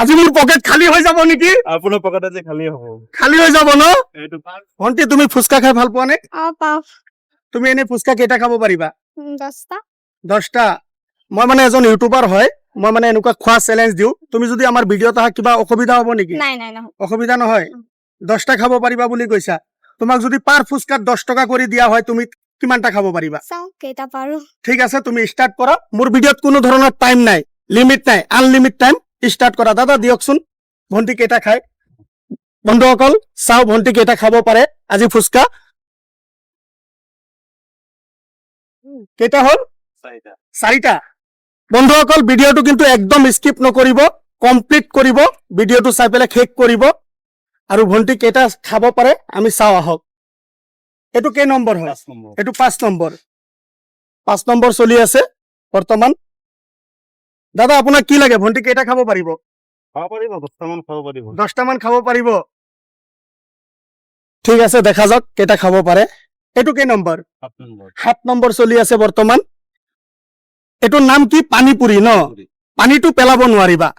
আজি মোৰ পকেট খালী হৈ যাব নেকি? আপোনাৰ পকেট আজি খালী হ'ব। খালী হৈ যাব ন? এইটো ভন্টি তুমি ফুচকা খাই ভাল পোৱা নে? পাও তুমি এনে ফুচকা কেইটা খাব পাৰিবা? 10টা 10টা। মই মানে এজন ইউটিউবাৰ হয়, মই মানে এনেকুৱা খোৱা চেলেঞ্জ দিওঁ। তুমি যদি আমাৰ ভিডিঅ'ত আহা কিবা অসুবিধা হ'ব নেকি? নাই নাই নহয় অসুবিধা নহয়। 10টা খাব পাৰিবা বুলি কৈছা। তোমাক যদি পাৰ ফুচকাত 10 টকা কৰি দিয়া হয়, তুমি কিমানটা খাব পাৰিবা? চাও কেইটা পাৰো ঠিক আছে, তুমি ষ্টাৰ্ট কৰা। মোৰ ভিডিঅ'ত কোনো ধৰণৰ টাইম নাই, লিমিট নাই, আনলিমিট টাইম। ষ্টাৰ্ট কৰা। দাদা দিয়কচোন ভন্টি কেইটা খায়। বন্ধুসকল চাও ভন্টি কেইটা খাব পাৰে আজি ফুচকা। কেইটা হ'ল? 4টা। বন্ধুসকল ভিডিঅ'টো কিন্তু একদম স্কিপ নকৰিব, কমপ্লিট কৰিব, ভিডিঅ'টো চাই পেলাই শেষ কৰিব। আৰু ভন্টি কেইটা খাব পাৰে আমি চাও আহক। এইটো কেই নম্বৰ হয়? 5 নম্বৰ। এইটো 5 নম্বৰ। 5 নম্বৰ চলি আছে বৰ্তমান। দাদা আপোনাক কি লাগে? ভন্টি কেইটা খাব পাৰিব? খাব পাৰিব, 10টা মান খাব পাৰিব। 10টা মান খাব পাৰিব। ঠিক আছে, দেখা যাওক কেইটা খাব পাৰে। এইটো কেই নম্বৰ? 7 নম্বৰ। 7 নম্বৰ চলি আছে বৰ্তমান। এইটোৰ নাম কি? পানীপুৰি ন? পানীটো পেলাব নোৱাৰিবা।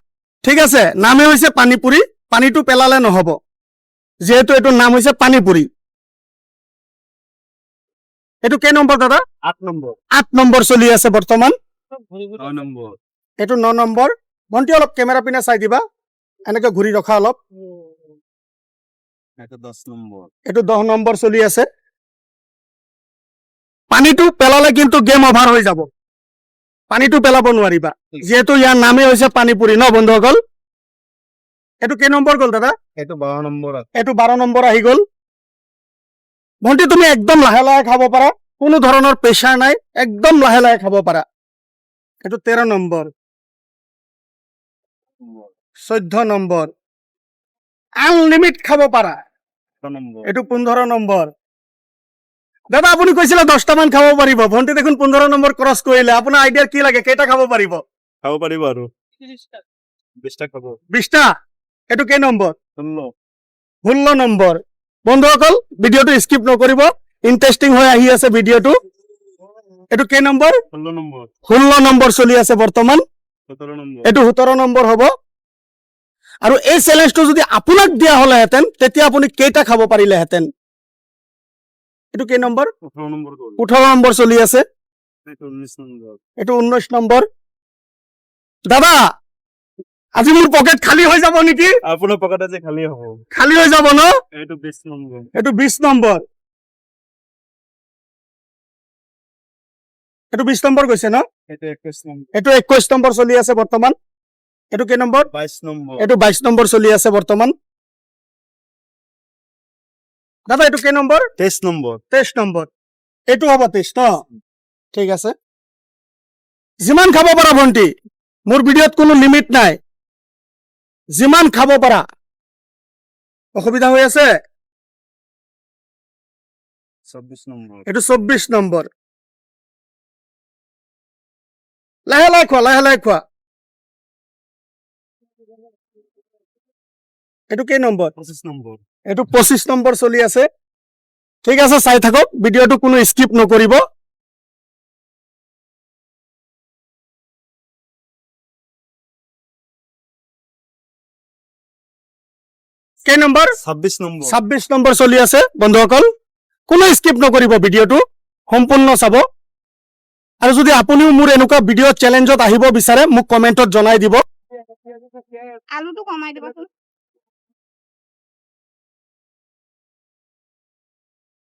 ঠিক আছে, নামে হৈছে পানীপুৰি, পানীটো পেলালে নহব, যিহেতু এইটোৰ নাম হৈছে পানীপুৰি। এইটো কেই নম্বৰ দাদা? 8 নম্বৰ। 8 নম্বৰ চলি আছে বৰ্তমান। 9 নম্বৰ। এইটো 9 নম্বৰ। ভন্টি অলপ কেমেৰা পিনে চাই দিবা, এনেকে ঘূৰি ৰখা অলপ। এইটো 10 নম্বৰ। এইটো 10 নম্বৰ চলি আছে। পানীটো পেলালে কিন্তু গেম অভাৰ হৈ যাব, পানীটো পেলাব নোৱাৰিবা, যিহেতু ইয়াৰ নামেই হৈছে পানীপুৰি ন বন্ধুসকল। এইটো কেই নম্বৰ গ'ল দাদা? এইটো 12 নম্বৰ আছে। এইটো 12 নম্বৰ আহি গ'ল। ভন্টি তুমি একদম লাহে লাহে খাব পাৰা, কোনো ধৰণৰ প্ৰেছাৰ নাই, একদম লাহে লাহে খাব পাৰা। এইটো 13 নম্বৰ। 14 নম্বৰ। আনলিমিট খাব পাৰা। 8 নম্বৰ। এইটো 15 নম্বৰ। দাদা আপুনি কৈছিলে 10টা মান খাব পাৰিব, ভন্টি দেখোন 15 নম্বৰ ক্ৰছ কৰিলে। আপোনাৰ আইডিয়া কি লাগে? কেইটা খাব পাৰিব? খাব পাৰিব আৰু 20টা খাব। 20টা। এইটো কেই নম্বৰ? 16। 16 নম্বৰ। বন্ধুসকল ভিডিঅ'টো স্কিপ নকৰিব, ইণ্টাৰেষ্টিং হৈ আহি আছে ভিডিঅ'টো। এইটো কেই নম্বৰ? 16 নম্বৰ। 16 নম্বৰ চলি আছে বৰ্তমান। 17 নম্বৰ। এইটো 17 নম্বৰ হ'ব। আৰু এই চেলেঞ্জটো যদি আপোনাক দিয়া হলেহেঁতেন তেতিয়া আপুনি কেইটা খাব পাৰিলেহেঁতেন? এইটো কেই নম্বৰ? 18 নম্বৰ গ'ল। 18 নম্বৰ চলি আছে। এইটো 19 নম্বৰ। এইটো 19 নম্বৰ। দাদা আজি মোৰ পকেট খালী হৈ যাব নেকি? আপোনাৰ পকেট আজি খালী হ'ব। খালী হৈ যাব ন? এইটো 20 নম্বৰ। এইটো 20 নম্বৰ। এইটো 20 নম্বৰ গৈছে ন? এইটো 21 নম্বৰ। এইটো 21 নম্বৰ চলি আছে বৰ্তমান। এইটো কেই নম্বৰ? 22 নম্বৰ। এইটো 22 নম্বৰ চলি আছে বৰ্তমান। দাদা এইটো কেই নম্বৰ? 23 নম্বৰ। 23 নম্বৰ। এইটো হ'ব 23 ন? ঠিক আছে, যিমান খাব পাৰা ভন্টি, মোৰ ভিডিঅ'ত কোনো লিমিট নাই, যিমান খাব পাৰা। অসুবিধা হৈ আছে? 24 নম্বৰ। এইটো 24 নম্বৰ। লাহে লাহে খোৱা, লাহে লাহে খোৱা। এইটো কেই নম্বৰ? 25 নম্বৰ। এইটো 25 নম্বৰ চলি আছে। ঠিক আছে, চাই থাকক, ভিডিঅ'টো কোনো স্কিপ নকৰিব। কেই নম্বৰ? 26 নম্বৰ। 26 নম্বৰ চলি আছে বন্ধুসকল। কোনো স্কিপ নকৰিব, ভিডিঅ'টো সম্পূৰ্ণ চাব। আৰু যদি আপুনিও মোৰ এনেকুৱা ভিডিঅ' চেলেঞ্জত আহিব বিচাৰে মোক কমেণ্টত জনাই দিব। আলুটো কমাই দিবাচোন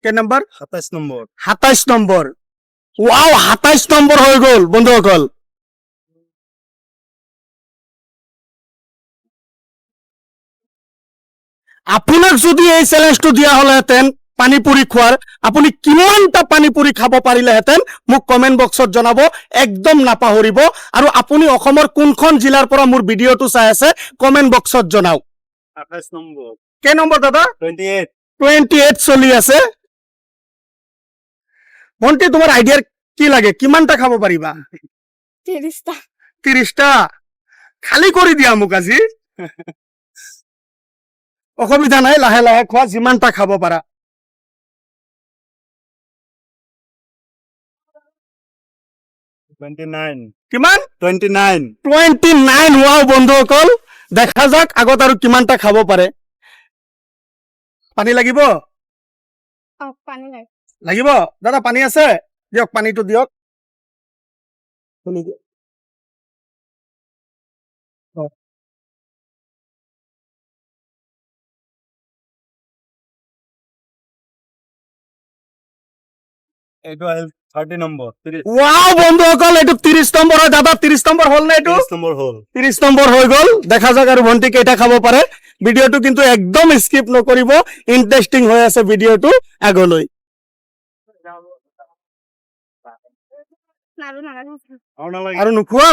কেই number? 27 number. 27 number. Wow, 27 number হৈ গ'ল বন্ধুসকল। আপোনাক যদি এই চেলেঞ্জটো দিয়া হলেহেঁতেন পানীপুৰি খোৱাৰ, আপুনি কিমানটা পানীপুৰি খাব পাৰিলেহেঁতেন মোক কমেণ্ট বক্সত জনাব, একদম নাপাহৰিব। আৰু আপুনি অসমৰ কোনখন জিলাৰ পৰা মোৰ ভিডিঅ'টো চাই আছে কমেণ্ট বক্সত জনাওক। 28 নম্বৰ। কেই নম্বৰ দাদা? 28। 28 চলি আছে। ভন্টি তোমাৰ আইডিয়াৰ কি লাগে? কিমানটা খাব পাৰিবা? 30টা 30টা। খালী কৰি দিয়া মোক আজি। অসুবিধা নাই, লাহে লাহে খোৱা, যিমানটা খাব পাৰা। কিমান? 29। 29 হোৱাও বন্ধুসকল। দেখা যাক আগত আৰু কিমানটা খাব পাৰে পানী লাগিব পানী লাগে লাগিব দাদা পানী আছে দিয়ক পানীটো দিয়ক শুনি দিয়ক। অ। এইটো আহিল 30 নম্বৰ 30 ৱাও বন্ধুসকল এইটো 30 নম্বৰ হয় দাদা 30 নম্বৰ হ'ল নে এইটো নম্বৰ হ'ল 30 নম্বৰ হৈ গ'ল দেখা যাক আৰু ভন্টি কেইটা খাব পাৰে ভিডিঅ'টো কিন্তু একদম স্কিপ নকৰিব ইন্টাৰেষ্টিং হৈ আছে ভিডিঅ'টো আগলৈ আৰু নালাগে আৰু নালাগে আৰু নোখোৱা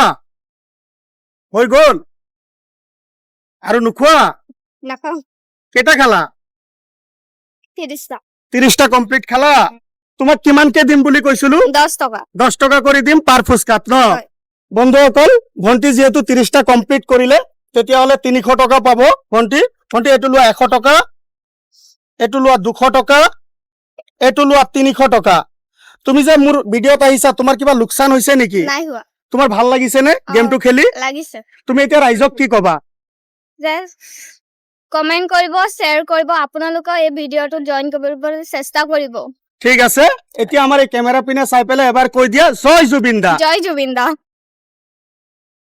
হৈ গ'ল আৰু নোখোৱা নাখাওঁ কেইটা খালা 30টা 30টা কমপ্লিট খালা তোমাক কিমানকে দিম বুলি কৈছিলো 10 টকা 10 টকা কৰি দিম পাৰ ফুচকাত ন হয়। বন্ধুসকল ভন্টি যিহেতু 30টা কমপ্লিট কৰিলে তেতিয়াহ'লে 300 টকা পাব ভন্টি এইটো লোৱা 100 টকা এইটো লোৱা 200 টকা এইটো লোৱা 300 টকা তুমি যে মোৰ ভিডিঅ'ত আহিছা তোমাৰ কিবা লোকচান হৈছে নেকি নাই হোৱা তোমাৰ ভাল লাগিছে নে গেমটো খেলি লাগিছে তুমি এতিয়া ৰাইজক কি কবা যে কমেন্ট কৰিব শ্বেয়াৰ কৰিব আপোনালোকৰ এই ভিডিঅ'টো জইন কৰিবলৈ চেষ্টা কৰিব ঠিক আছে এতিয়া আমাৰ এই কেমেৰা পিনে চাই পেলাই এবাৰ কৈ দিয়া জয় জুবিন দা জয় জুবিন দা